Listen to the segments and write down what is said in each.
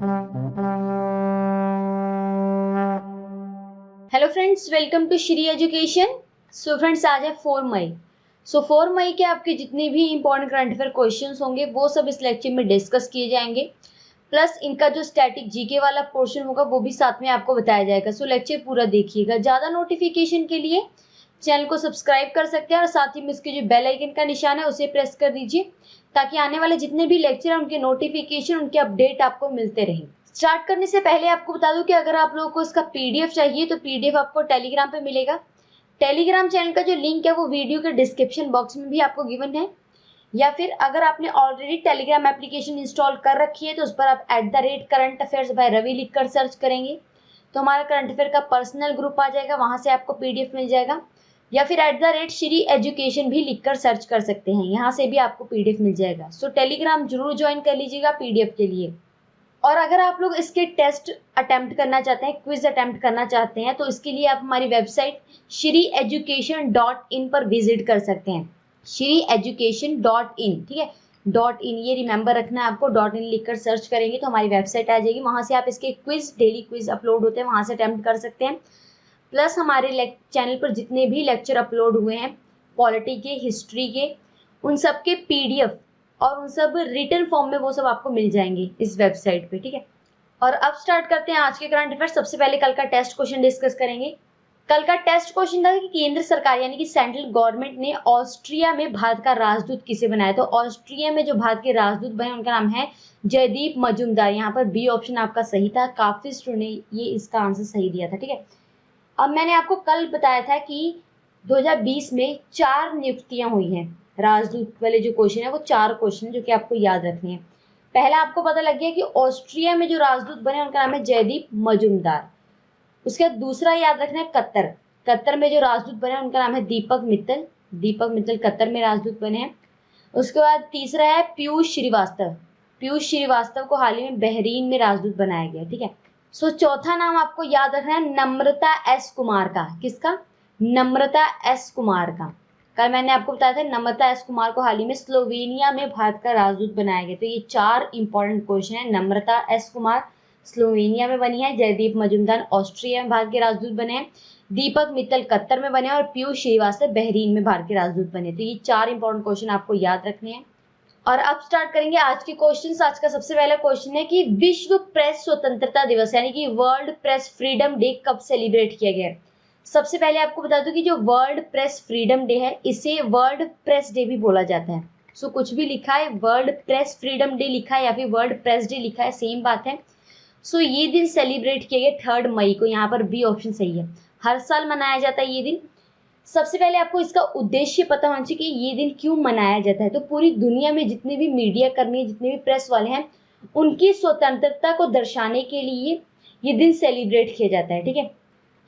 Hello friends, welcome to Shri education. So friends, आज है 4 मई। 4 मई के आपके जितने भी इंपॉर्टेंट करंट अफेयर क्वेश्चंस होंगे वो सब इस लेक्चर में डिस्कस किए जाएंगे। प्लस इनका जो स्टैटिक जीके वाला पोर्शन होगा वो भी साथ में आपको बताया जाएगा। सो लेक्चर पूरा देखिएगा। ज़्यादा नोटिफिकेशन के लिए चैनल को सब्सक्राइब कर सकते हैं और साथ ही में इसके जो बेल आइकन का निशान है उसे प्रेस कर दीजिए ताकि आने वाले जितने भी लेक्चर हैं उनके नोटिफिकेशन, उनके अपडेट आपको मिलते रहें। स्टार्ट करने से पहले आपको बता दूं कि अगर आप लोगों को इसका पीडीएफ चाहिए तो पीडीएफ आपको टेलीग्राम पे मिलेगा। टेलीग्राम चैनल का जो लिंक है वो वीडियो के डिस्क्रिप्शन बॉक्स में भी आपको गिवन है, या फिर अगर आपने ऑलरेडी टेलीग्राम एप्लीकेशन इंस्टॉल कर रखी है तो उस पर आप @करंट अफेयर्स बाय रवि लिखकर सर्च करेंगे तो हमारा करंट अफेयर का पर्सनल ग्रुप आ जाएगा, वहां से आपको पीडीएफ मिल जाएगा। या फिर @श्री एजुकेशन भी लिखकर सर्च कर सकते हैं, यहाँ से भी आपको पीडीएफ मिल जाएगा। सो टेलीग्राम जरूर ज्वाइन कर लीजिएगा पीडीएफ के लिए। और अगर आप लोग इसके टेस्ट अटेम्प्ट करना चाहते हैं, क्विज अटेम्प्ट करना चाहते हैं, तो इसके लिए आप हमारी वेबसाइट shrieducation.in पर विजिट कर सकते हैं। shrieducation.in, ठीक है, .in ये रिमेंबर रखना है आपको। .in लिखकर सर्च करेंगे तो हमारी वेबसाइट आ जाएगी, वहां से आप इसके क्विज, डेली क्विज अपलोड होते हैं, वहां से अटेम्प्ट कर सकते हैं। प्लस हमारे चैनल पर जितने भी लेक्चर अपलोड हुए हैं पॉलिटी के, हिस्ट्री के, उन सब के पीडीएफ और उन सब रिटन फॉर्म में वो सब आपको मिल जाएंगे इस वेबसाइट पे, ठीक है। और अब स्टार्ट करते हैं आज के करंट अफेयर। सबसे पहले कल का टेस्ट क्वेश्चन डिस्कस करेंगे। कल का टेस्ट क्वेश्चन था कि केंद्र सरकार यानी कि सेंट्रल गवर्नमेंट ने ऑस्ट्रिया में भारत का राजदूत किसे बनाया। तो ऑस्ट्रिया में जो भारत के राजदूत बने उनका नाम है जयदीप मजूमदार। यहाँ पर बी ऑप्शन आपका सही था, काफी स्टूडेंट ने ये इसका आंसर सही दिया था, ठीक है। अब मैंने आपको कल बताया था कि 2020 में 4 नियुक्तियां हुई हैं। राजदूत वाले जो क्वेश्चन है वो 4 क्वेश्चन है जो कि आपको याद रखने हैं। पहला आपको पता लग गया कि ऑस्ट्रिया में जो राजदूत बने उनका नाम है जयदीप मजूमदार। उसके बाद दूसरा याद रखना है कतर। कतर में जो राजदूत बने उनका नाम है दीपक मित्तल। दीपक मित्तल कतर में राजदूत बने हैं। उसके बाद तीसरा है पीयूष श्रीवास्तव। पीयूष श्रीवास्तव को हाल ही में बहरीन में राजदूत बनाया गया, ठीक है। सो चौथा नाम आपको याद रखना है नम्रता एस कुमार का। किसका? नम्रता एस कुमार का। कल मैंने आपको बताया था नम्रता एस कुमार को हाल ही में स्लोवेनिया में भारत का राजदूत बनाया गया। तो ये 4 इंपॉर्टेंट क्वेश्चन है। नम्रता एस कुमार स्लोवेनिया में बनी है, जयदीप मजूमदार ऑस्ट्रिया में भारत के राजदूत बने हैं, दीपक मित्तल कतर में बने और पीयूष श्रीवास्तव बहरीन में भारत के राजदूत बने। तो ये 4 इंपॉर्टेंट क्वेश्चन आपको याद रखने हैं। और अब स्टार्ट करेंगे आज के क्वेश्चंस। आज का सबसे पहला क्वेश्चन है कि विश्व प्रेस स्वतंत्रता दिवस यानी कि वर्ल्ड प्रेस फ्रीडम डे कब सेलिब्रेट किया गया है। सबसे पहले आपको बता दूं कि जो वर्ल्ड प्रेस फ्रीडम डे है इसे वर्ल्ड प्रेस डे भी बोला जाता है। सो कुछ भी लिखा है, वर्ल्ड प्रेस फ्रीडम डे लिखा है या फिर वर्ल्ड प्रेस डे लिखा है, सेम बात है। सो ये दिन सेलिब्रेट किया गया 3 मई को। यहाँ पर बी ऑप्शन सही है। हर साल मनाया जाता है ये दिन। सबसे पहले आपको इसका उद्देश्य पता होना चाहिए कि ये दिन क्यों मनाया जाता है। तो पूरी दुनिया में जितने भी मीडिया कर्मी, जितने भी प्रेस वाले हैं, उनकी स्वतंत्रता को दर्शाने के लिए ये दिन सेलिब्रेट किया जाता है, ठीक है।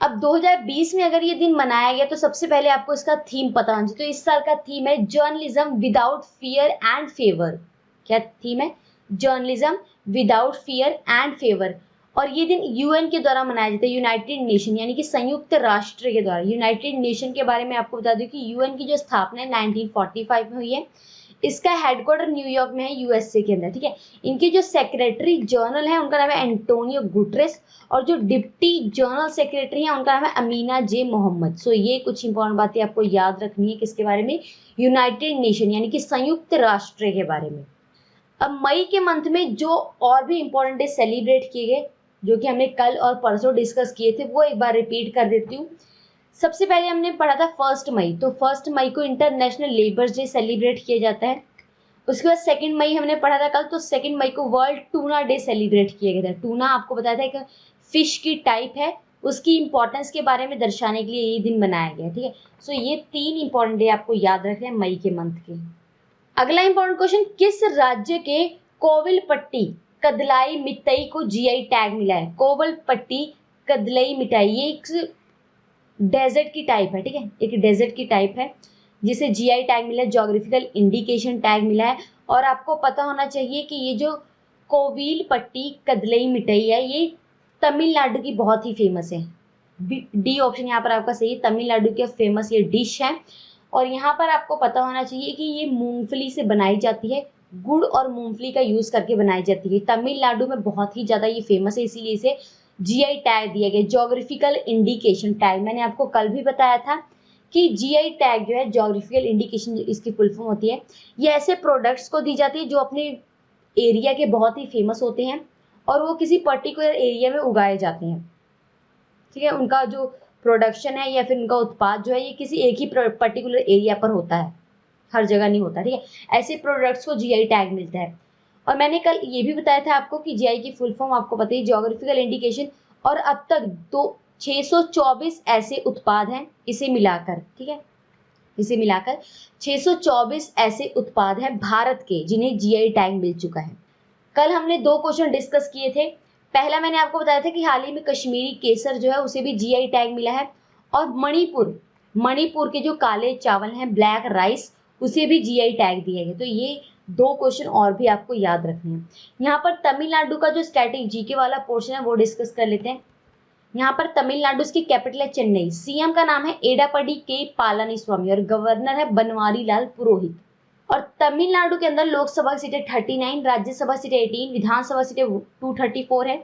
अब 2020 में अगर ये दिन मनाया गया तो सबसे पहले आपको इसका थीम पता होना चाहिए। तो इस साल का थीम है journalism without fear and favour. क्या थीम है? Journalism without fear and favour. और ये दिन यूएन के द्वारा मनाया जाता है, यूनाइटेड नेशन यानी कि संयुक्त राष्ट्र के द्वारा। यूनाइटेड नेशन के बारे में आपको बता दूं कि यूएन की जो स्थापना है 1945 में हुई है। इसका हेडक्वार्टर न्यूयॉर्क में है, यूएसए के अंदर, ठीक है। इनके जो सेक्रेटरी जनरल है उनका नाम है एंटोनियो गुटरेस और जो डिप्टी जनरल सेक्रेटरी है उनका नाम है अमीना जे मोहम्मद। सो ये कुछ इंपॉर्टेंट बातें आपको याद रखनी है किसके बारे में, यूनाइटेड नेशन यानी कि संयुक्त राष्ट्र के बारे में। अब मई के मंथ में जो और भी इंपॉर्टेंट डे सेलिब्रेट किए गए जो कि हमने कल और परसों डिस्कस किए थे वो एक बार रिपीट कर देती हूँ। सबसे पहले हमने पढ़ा था 1 मई। तो 1 मई को इंटरनेशनल लेबर्स डे सेलिब्रेट किया जाता है। उसके बाद 2 मई हमने पढ़ा था कल, तो 2 मई को वर्ल्ड टूना डे सेलिब्रेट किया गया था। टूना आपको बताया था एक फिश की टाइप है, उसकी इंपॉर्टेंस के बारे में दर्शाने के लिए ये दिन मनाया गया, ठीक है। सो ये 3 इंपॉर्टेंट डे आपको याद रखने हैं मई के मंथ के। अगला इंपॉर्टेंट क्वेश्चन, किस राज्य के कोविलपट्टी कदलाई मिट्टई को जीआई टैग मिला है। कोविलपट्टी कदलाई मिठाई ये एक डेजर्ट की टाइप है, ठीक है, एक डेजर्ट की टाइप है जिसे जीआई टैग मिला है, ज्योग्राफिकल इंडिकेशन टैग मिला है। और आपको पता होना चाहिए कि ये जो कोविलपट्टी कदलाई मिठाई है ये तमिलनाडु की बहुत ही फेमस है। डी ऑप्शन यहाँ पर आपका सही है, तमिलनाडु की फेमस ये डिश है। और यहाँ पर आपको पता होना चाहिए कि ये मूंगफली से बनाई जाती है। गुड़ और मूंगफली का यूज करके बनाई जाती है। तमिलनाडु में बहुत ही ज्यादा ये फेमस है, इसीलिए इसे जीआई टैग दिया गया, ज्योग्राफिकल इंडिकेशन टैग। मैंने आपको कल भी बताया था कि जीआई टैग जो है, ज्योग्राफिकल इंडिकेशन इसकी फुल फॉर्म होती है। ये ऐसे प्रोडक्ट्स को दी जाती है जो अपने एरिया के बहुत ही फेमस होते हैं और वो किसी पर्टिकुलर एरिया में उगाए जाते हैं, ठीक है। उनका जो प्रोडक्शन है या फिर उनका उत्पाद जो है, ये किसी एक ही पर्टिकुलर एरिया पर होता है, हर जगह नहीं होता, ठीक है। ऐसे प्रोडक्ट्स को जीआई टैग मिलता है। और मैंने कल ये भी बताया था आपको कि जीआई की फुल फॉर्म आपको पता है, ज्योग्राफिकल इंडिकेशन। और अब तक 624 ऐसे उत्पाद हैं इसे मिलाकर, ठीक है, इसे मिलाकर 624 ऐसे उत्पाद हैं भारत के जिन्हें जीआई टैग मिल चुका है। कल हमने 2 क्वेश्चन डिस्कस किए थे। पहला मैंने आपको बताया था कि हाल ही में कश्मीरी केसर जो है उसे भी जीआई टैग मिला है, और मणिपुर के जो काले चावल हैं, ब्लैक राइस, उसे भी जीआई टैग दिया गया। तो ये 2 क्वेश्चन और भी आपको याद रखने हैं। यहाँ पर तमिलनाडु का जो स्टैटिक जीके वाला पोर्शन है वो डिस्कस कर लेते हैं। यहाँ पर तमिलनाडु की कैपिटल है चेन्नई, सीएम का नाम है एडापडी के पालानीस्वामी और गवर्नर है बनवारी लाल पुरोहित। और तमिलनाडु के अंदर लोकसभा सीटें 39, राज्यसभा सीटें 18, विधानसभा सीटें 234 है।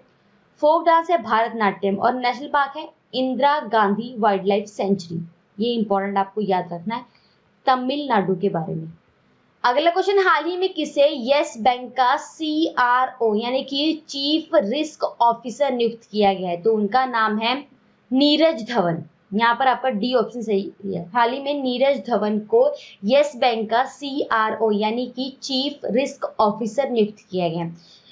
फोक डांस है भारतनाट्यम और नेशनल पार्क है Indira Gandhi wild life sanctuary. ये इंपॉर्टेंट आपको याद रखना है तमिलनाडु के बारे में। अगला क्वेश्चन, हाल ही में किसे यस बैंक का सीआरओ यानी कि चीफ रिस्क ऑफिसर नियुक्त किया गया है? तो उनका नाम है नीरज धवन। यहाँ पर आपका डी ऑप्शन सही है। हाल ही में नीरज धवन को यस बैंक का सीआरओ यानी कि चीफ रिस्क ऑफिसर नियुक्त किया गया।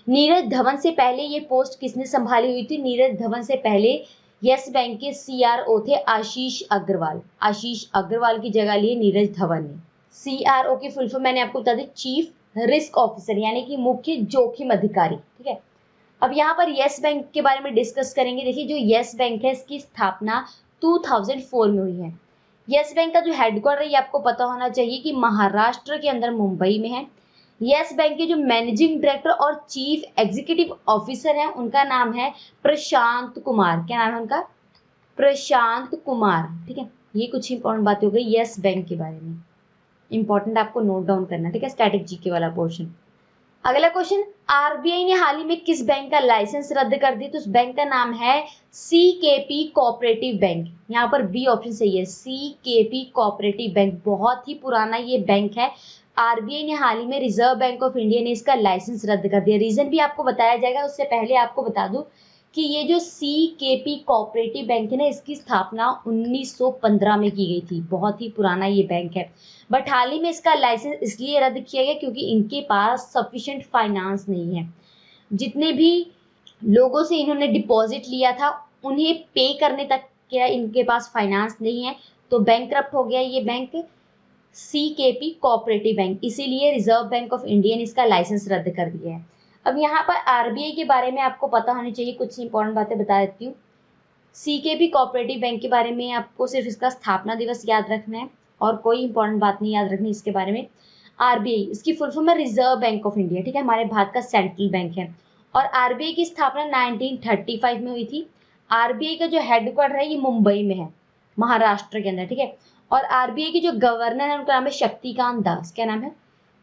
नीरज धवन से पहले ये पोस्ट किसने संभाली हुई थी? नीरज धवन से पहले यस बैंक के सीआरओ थे आशीष अग्रवाल। आशीष अग्रवाल की जगह लिए नीरज धवन ने। सीआरओ की फुल फॉर्म मैंने आपको बता दी, चीफ रिस्क ऑफिसर यानी कि मुख्य जोखिम अधिकारी, ठीक है। अब यहाँ पर यस बैंक के बारे में डिस्कस करेंगे। देखिए, जो यस बैंक है इसकी स्थापना 2004 में हुई है। यस बैंक का जो हेडक्वार्टर है ये आपको पता होना चाहिए कि महाराष्ट्र के अंदर मुंबई में है। यस बैंक के जो मैनेजिंग डायरेक्टर और चीफ एग्जीक्यूटिव ऑफिसर हैं उनका नाम है प्रशांत कुमार। क्या नाम है उनका? प्रशांत कुमार, ठीक है। ये कुछ इंपॉर्टेंट बातें हो गई यस बैंक के बारे में, इंपॉर्टेंट आपको नोट डाउन करना, ठीक है, स्टैटिक जीके वाला पोर्शन। अगला क्वेश्चन, आरबीआई ने हाल ही में किस बैंक का लाइसेंस रद्द कर दिया? तो उस बैंक का नाम है सीकेपी कोऑपरेटिव बैंक। यहाँ पर बी ऑप्शन सही है, सीकेपी कोऑपरेटिव बैंक। बहुत ही पुराना ये बैंक है। आरबीआई ने हाल ही में, रिजर्व बैंक ऑफ इंडिया ने इसका लाइसेंस रद्द कर दिया। रीजन भी आपको बताया जाएगा, उससे पहले आपको बता दूं कि ये जो सीकेपी कोऑपरेटिव बैंक है ना, इसकी स्थापना 1915 में की गई थी। बहुत ही पुराना ये बैंक है, बट हाल ही में इसका लाइसेंस इसलिए रद्द किया गया क्योंकि इनके पास सफिशिएंट फाइनेंस नहीं है। जितने भी लोगों से इन्होंने डिपॉजिट लिया था उन्हें पे करने तक क्या इनके पास फाइनेंस नहीं है, तो बैंकरप्ट हो गया ये बैंक, सीकेपी कोऑपरेटिव बैंक। इसीलिए रिजर्व बैंक ऑफ इंडिया ने इसका लाइसेंस रद्द कर दिया है। अब यहाँ पर आरबीआई के बारे में आपको पता होनी चाहिए, कुछ इंपॉर्टेंट बातें बता देती हूँ। सीकेपी कोऑपरेटिव बैंक के बारे में आपको सिर्फ इसका स्थापना दिवस याद रखना है और कोई इंपॉर्टेंट बात नहीं याद रखनी इसके बारे में। आरबीआई इसकी फुल फॉर्म है रिजर्व बैंक ऑफ इंडिया, ठीक है, हमारे भारत का सेंट्रल बैंक है। और आरबीआई की स्थापना 1935 में हुई थी। आरबीआई का जो हेडक्वार्टर है ये मुंबई में है, महाराष्ट्र के अंदर, ठीक है। और आरबीआई के जो गवर्नर है उनका नाम है शक्तिकांत दास। क्या नाम है?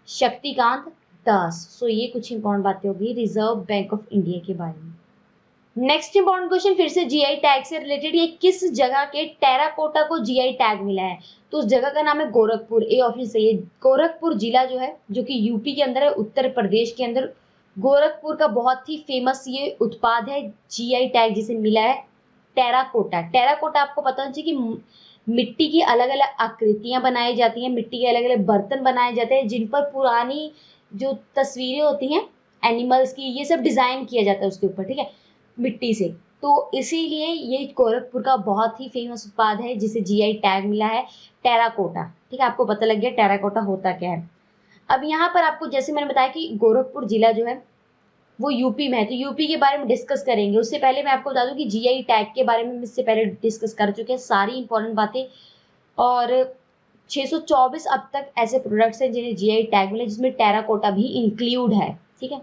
शक्तिकांत दास। सो ये कुछ इंपॉर्टेंट बातें होगी रिजर्व बैंक ऑफ इंडिया के बारे में। नेक्स्ट इंपॉर्टेंट क्वेश्चन फिर से जीआई टैग से रिलेटेड, ये किस जगह के टेराकोटा को जीआई टैग मिला है? तो उस जगह का नाम है गोरखपुर। ए ऑप्शन सही है। गोरखपुर जिला जो है, जो कि यूपी के अंदर है, उत्तर प्रदेश के अंदर, गोरखपुर का बहुत ही फेमस ये उत्पाद है, जीआई टैग जिसे मिला है, टेराकोटा। टेराकोटा आपको पता होना चाहिए कि मिट्टी की अलग अलग आकृतियां बनाई जाती हैं, मिट्टी के अलग अलग बर्तन बनाए जाते हैं जिन पर पुरानी जो तस्वीरें होती हैं एनिमल्स की, ये सब डिजाइन किया जाता है उसके ऊपर, ठीक है, मिट्टी से। तो इसीलिए ये गोरखपुर का बहुत ही फेमस उत्पाद है जिसे जीआई टैग मिला है, टेराकोटा, ठीक है। आपको पता लग गया टेराकोटा होता क्या है। अब यहाँ पर आपको, जैसे मैंने बताया कि गोरखपुर जिला जो है वो यूपी में है, तो यूपी के बारे में डिस्कस करेंगे। उससे पहले मैं आपको बता दूं कि जीआई टैग के बारे में इससे पहले डिस्कस कर चुके हैं सारी इंपॉर्टेंट बातें। और 624 अब तक ऐसे प्रोडक्ट्स हैं जिन्हें जीआई टैग मिला, जिसमें टेराकोटा भी इंक्लूड है, ठीक है।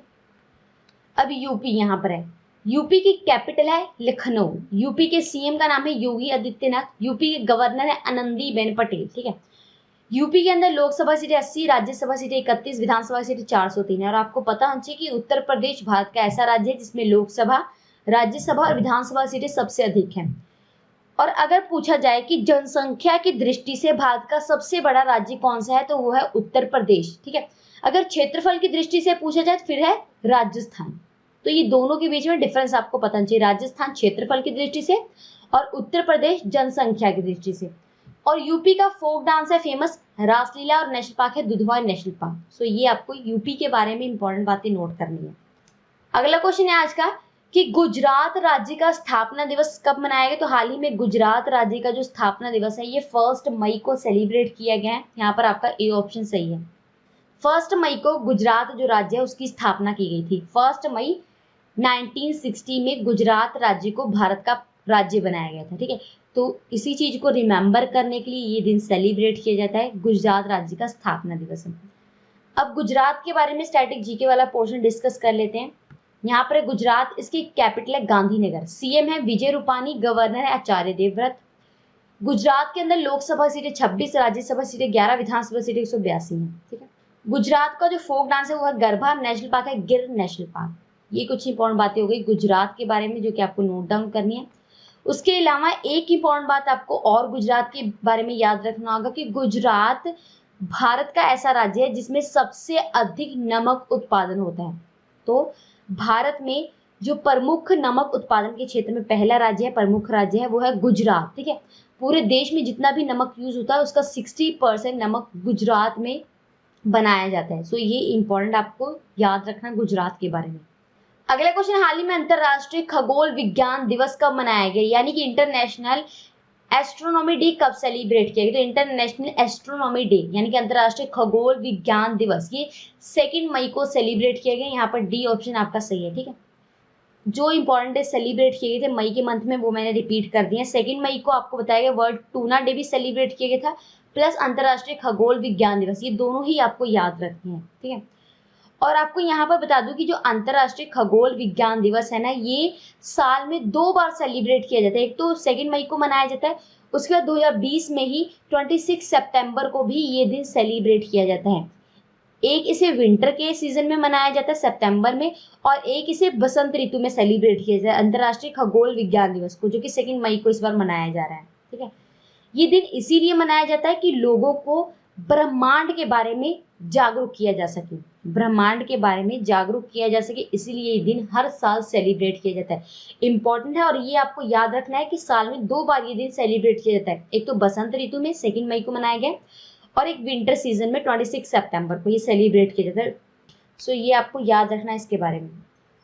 अब यूपी यहाँ पर है। यूपी की कैपिटल है लखनऊ। यूपी के सीएम का नाम है योगी आदित्यनाथ। यूपी के गवर्नर है आनंदीबेन पटेल, ठीक है। यूपी के अंदर लोकसभा सीटें 80, राज्यसभा सीटें 31, विधानसभा सीटें 403 है। और आपको पता होना चाहिए कि उत्तर प्रदेश भारत का ऐसा राज्य है जिसमें लोकसभा, राज्यसभा और विधानसभा सीटें सबसे अधिक हैं। और अगर पूछा जाए कि जनसंख्या की दृष्टि से भारत का सबसे बड़ा राज्य कौन सा है, तो वो है उत्तर प्रदेश। ठीक है, अगर क्षेत्रफल की दृष्टि से पूछा जाए तो फिर है राजस्थान। तो ये दोनों के बीच में डिफरेंस आपको पता चाहिए, राजस्थान क्षेत्रफल की दृष्टि से और उत्तर प्रदेश जनसंख्या की दृष्टि से। और यूपी का फोक डांस है फेमस रासलीला, और नेशनल पार्क है दुधवा नेशनल पार्क। सो ये आपको यूपी के बारे में इंपॉर्टेंट बातें नोट करनी है। अगला क्वेश्चन है आज का कि गुजरात राज्य का स्थापना दिवस कब मनाया गया। तो हाल ही में गुजरात राज्य का जो स्थापना दिवस है ये 1 मई को सेलिब्रेट किया गया है। यहाँ पर आपका ए ऑप्शन सही है। 1 मई को गुजरात जो राज्य है उसकी स्थापना की गई थी। 1 मई 1960 में गुजरात राज्य को भारत का राज्य बनाया गया था। ठीक है, तो इसी चीज को रिमेंबर करने के लिए ये दिन सेलिब्रेट किया जाता है, गुजरात राज्य का स्थापना दिवस। अब गुजरात के बारे में स्टैटिक जीके वाला पोर्शन डिस्कस कर लेते हैं। यहाँ पर गुजरात, इसकी कैपिटल है गांधीनगर, सीएम है विजय रूपानी, गवर्नर है आचार्य देवव्रत। गुजरात के अंदर लोकसभा सीटें 26, राज्यसभा सीटें 11, विधानसभा सीटें 182 है। ठीक है, गुजरात का जो फोक डांस है वो है गरबा, नेशनल पार्क है गिर नेशनल पार्क। ये कुछ इंपॉर्टेंट बातें हो गई गुजरात के बारे में जो कि आपको नोट डाउन करनी है। उसके अलावा एक इंपॉर्टेंट बात आपको और गुजरात के बारे में याद रखना होगा कि गुजरात भारत का ऐसा राज्य है जिसमें सबसे अधिक नमक उत्पादन होता है। तो भारत में जो प्रमुख नमक उत्पादन के क्षेत्र में पहला राज्य है, प्रमुख राज्य है, वो है गुजरात। ठीक है, पूरे देश में जितना भी नमक यूज होता है उसका 60% नमक गुजरात में बनाया जाता है। सो ये इंपॉर्टेंट आपको याद रखना गुजरात के बारे में। अगला क्वेश्चन, हाल ही में अंतरराष्ट्रीय खगोल विज्ञान दिवस कब मनाया गया, यानी कि इंटरनेशनल एस्ट्रोनॉमी डे कब सेलिब्रेट किया गया। तो इंटरनेशनल एस्ट्रोनॉमी डे यानी कि अंतरराष्ट्रीय खगोल विज्ञान दिवस ये 2 मई को सेलिब्रेट किया गया। यहाँ पर डी ऑप्शन आपका सही है। ठीक है, जो इंपॉर्टेंट डे सेलिब्रेट किए गए थे मई के मंथ में वो मैंने रिपीट कर दिए। 2 मई को आपको बताया गया वर्ल्ड टूना डे भी सेलिब्रेट किया गया था, प्लस अंतरराष्ट्रीय खगोल विज्ञान दिवस, ये दोनों ही आपको याद रखने हैं। ठीक है, और आपको यहाँ पर बता दूं कि जो अंतरराष्ट्रीय खगोल विज्ञान दिवस है ना, ये साल में 2 बार सेलिब्रेट किया जाता है। एक तो 2 मई को मनाया जाता है, उसके बाद 2020 में ही 26 सितंबर को भी ये दिन सेलिब्रेट किया जाता है। एक इसे विंटर के सीजन में मनाया जाता है सितंबर में, और एक इसे बसंत ऋतु में सेलिब्रेट किया जाता है अंतरराष्ट्रीय खगोल विज्ञान दिवस को, जो कि 2 मई को इस बार मनाया जा रहा है। ठीक है, ये दिन इसीलिए मनाया जाता है कि लोगों को ब्रह्मांड के बारे में जागरूक किया जा सके, ब्रह्मांड के बारे में जागरूक किया जा सके, इसीलिए ये दिन हर साल सेलिब्रेट किया जाता है। इंपॉर्टेंट है, और ये आपको याद रखना है कि साल में 2 बार ये दिन सेलिब्रेट किया जाता है। एक तो बसंत ऋतु में 2 मई को मनाया गया, और एक विंटर सीजन में 26 सितंबर को ये सेलिब्रेट किया जाता है। सो ये आपको याद रखना है इसके बारे में।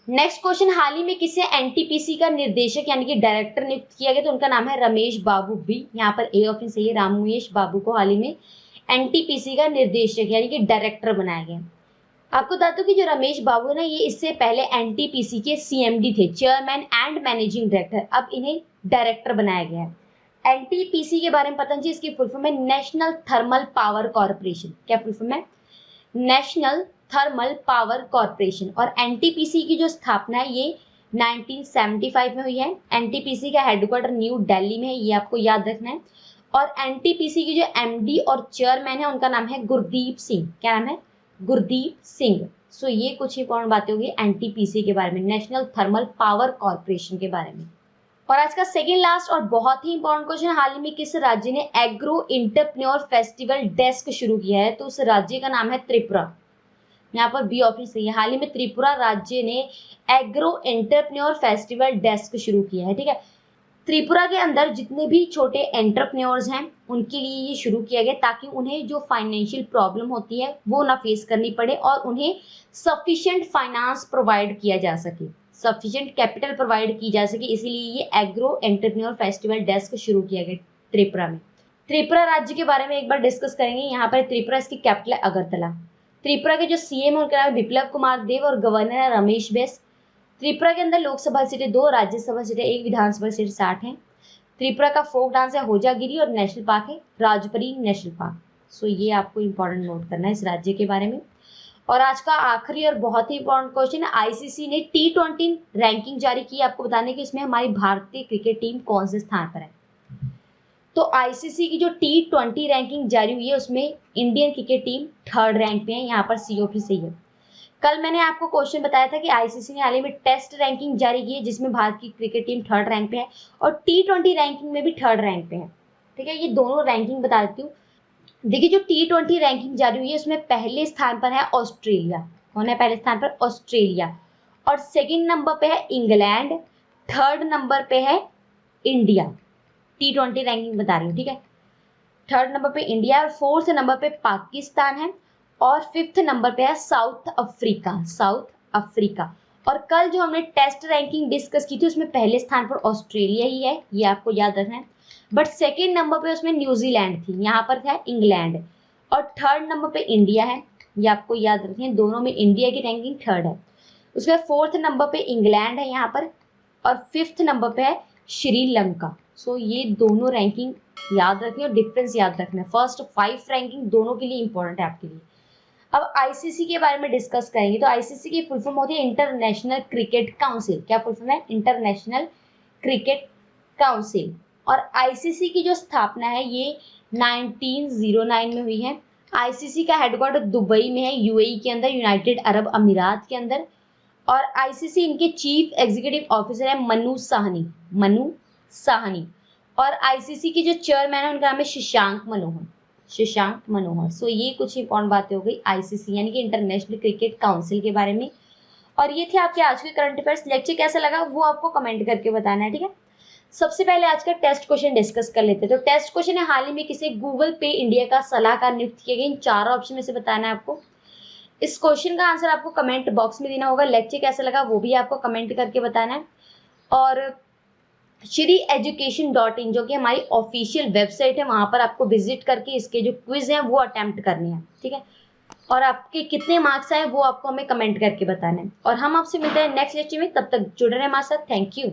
नेक्स्ट क्वेश्चन, हाल ही में किसे एनटीपीसी का निर्देशक यानी कि डायरेक्टर नियुक्त किया गया। तो उनका नाम है रमेश बाबू बी। यहाँ पर ए ऑप्शन सही है, रामेश बाबू को हाल ही में एनटीपीसी का निर्देशक यानी कि डायरेक्टर बनाया गया। आपको बता दूं कि जो रमेश बाबू है ना, ये इससे पहले एनटीपीसी के सीएमडी थे, चेयरमैन एंड मैनेजिंग डायरेक्टर। अब इन्हें डायरेक्टर बनाया गया है। एनटीपीसी के बारे में पता चाहिए, इसकी फुल फॉर्म है नेशनल थर्मल पावर कॉर्पोरेशन। क्या फुल फॉर्म है? National thermal power corporation. और एनटीपीसी की जो स्थापना है ये 1975 में हुई है। एनटीपीसी का हेडक्वार्टर न्यू दिल्ली में है, ये आपको याद रखना है। और एनटीपीसी की जो एमडी और चेयरमैन है उनका नाम है गुरदीप सिंह। क्या नाम है? गुरदीप सिंह। सो ये कुछ इंपॉर्टेंट बातें होगी एनटीपीसी के बारे में, नेशनल थर्मल पावर कॉर्पोरेशन के बारे में। और आज का सेकेंड लास्ट और बहुत ही इंपॉर्टेंट क्वेश्चन, हाल ही में किस राज्य ने एग्रो इंटरप्रेन्योर फेस्टिवल डेस्क शुरू किया है। तो उस राज्य का नाम है त्रिपुरा। यहाँ पर बी ऑप्शन सही है। हाल ही में त्रिपुरा राज्य ने एग्रो एंटरप्रेन्योर फेस्टिवल डेस्क शुरू किया है। ठीक है, त्रिपुरा के अंदर जितने भी छोटे एंटरप्रेन्योर्स हैं उनके लिए ये शुरू किया गया, ताकि उन्हें जो फाइनेंशियल प्रॉब्लम होती है वो ना फेस करनी पड़े और उन्हें सफिशिएंट फाइनेंस प्रोवाइड किया जा सके, सफिशिएंट कैपिटल प्रोवाइड की जा सके। इसीलिए ये एग्रो एंटरप्रेन्योर फेस्टिवल डेस्क शुरू किया गया त्रिपुरा में। त्रिपुरा राज्य के बारे में एक बार डिस्कस करेंगे। यहाँ पर त्रिपुरा, इसकी कैपिटल है अगरतला। त्रिपुरा के जो सीएम है उनका नाम है बिप्लब कुमार देव और गवर्नर है रमेश बैस। त्रिपुरा के अंदर लोकसभा सीटें 2, राज्यसभा सीटें 1, विधानसभा सीटें 60 हैं। त्रिपुरा का फोक डांस है होजागिरी और नेशनल पार्क है राजपरी नेशनल पार्क। सो ये आपको इंपॉर्टेंट नोट करना है इस राज्य के बारे में। और आज का आखिरी और बहुत ही इंपॉर्टेंट क्वेश्चन है, आईसीसी ने T20 रैंकिंग जारी की, आपको बताने की इसमें हमारी भारतीय क्रिकेट टीम कौन से स्थान पर है। तो आईसीसी की जो T20 रैंकिंग जारी हुई है उसमें Indian cricket team 3rd rank पे है, यहाँ पर COP सही है। कल मैंने आपको क्वेश्चन बताया था कि आईसीसी ने हाल ही में टेस्ट रैंकिंग जारी की है जिसमें भारत की क्रिकेट टीम 3rd रैंक पे है और T20 रैंकिंग में भी 3rd रैंक पे है। ठीक है, ये दोनों रैंकिंग बता देती हूँ। देखिए जो T20 रैंकिंग जारी हुई है उसमें पहले स्थान पर है ऑस्ट्रेलिया। कौन है पहले स्थान पर? ऑस्ट्रेलिया। और सेकंड नंबर पे है इंग्लैंड, 3rd नंबर पे है इंडिया। T20 रैंकिंग बता रही हूँ, ठीक है। 3rd नंबर पे इंडिया और 4th नंबर पे पाकिस्तान है और 5th नंबर पे है साउथ अफ्रीका। South Africa. और कल जो हमने टेस्ट रैंकिंग डिस्कस की थी उसमें पहले स्थान पर ऑस्ट्रेलिया ही है, ये आपको याद रखना है। बट सेकेंड नंबर पे उसमें न्यूजीलैंड थी, यहाँ पर था इंग्लैंड। और 3rd नंबर पे इंडिया है, ये आपको याद रखें, दोनों में इंडिया की रैंकिंग 3rd है। उसके 4th नंबर पे इंग्लैंड है यहाँ पर और 5th नंबर पे है श्रीलंका। सो ये दोनों रैंकिंग याद रखनी और डिफरेंस याद रखना है। फर्स्ट 5 रैंकिंग दोनों के लिए इंपॉर्टेंट है आपके लिए। अब आईसीसी के बारे में डिस्कस करेंगे। तो आईसीसी की फुल फॉर्म होती है इंटरनेशनल क्रिकेट काउंसिल। क्या फुल फॉर्म है? International cricket council. और आईसीसी की जो स्थापना है ये 1909 में हुई है। आईसीसी का हेडक्वार्टर दुबई में है, यूएई के अंदर, यूनाइटेड अरब अमीरात के अंदर। और आईसीसी इनके चीफ एग्जीक्यूटिव ऑफिसर है मनु साहनी। मनु साहनी। और आईसीसी के जो चेयरमैन है उनका नाम है शशांक मनोहर। शशांक मनोहर। सो ये कुछ इंपॉर्टेंट बातें हो गई आईसीसी यानी कि इंटरनेशनल क्रिकेट काउंसिल के बारे में। और ये थे आपके आज के करंट अफेयर्स। लेक्चर कैसा लगा वो आपको कमेंट करके बताना है, ठीक है। सबसे पहले आज का टेस्ट क्वेश्चन डिस्कस कर लेते हैं। तो टेस्ट क्वेश्चन है, हाल ही में किसे गूगल पे इंडिया का सलाहकार नियुक्त किया गया? इन चारों ऑप्शन में से बताना है आपको। इस क्वेश्चन का आंसर आपको कमेंट बॉक्स में देना होगा। लेक्चर कैसा लगा वो भी आपको कमेंट करके बताना है। और श्री education.in जो कि हमारी ऑफिशियल वेबसाइट है, वहां पर आपको विजिट करके इसके जो क्विज हैं वो अटेम्प्ट करने हैं, ठीक है। और आपके कितने मार्क्स आए वो आपको हमें कमेंट करके बताना है। और हम आपसे मिलते हैं नेक्स्ट लेक्चर में, तब तक जुड़े रहें हमारे साथ। Thank you.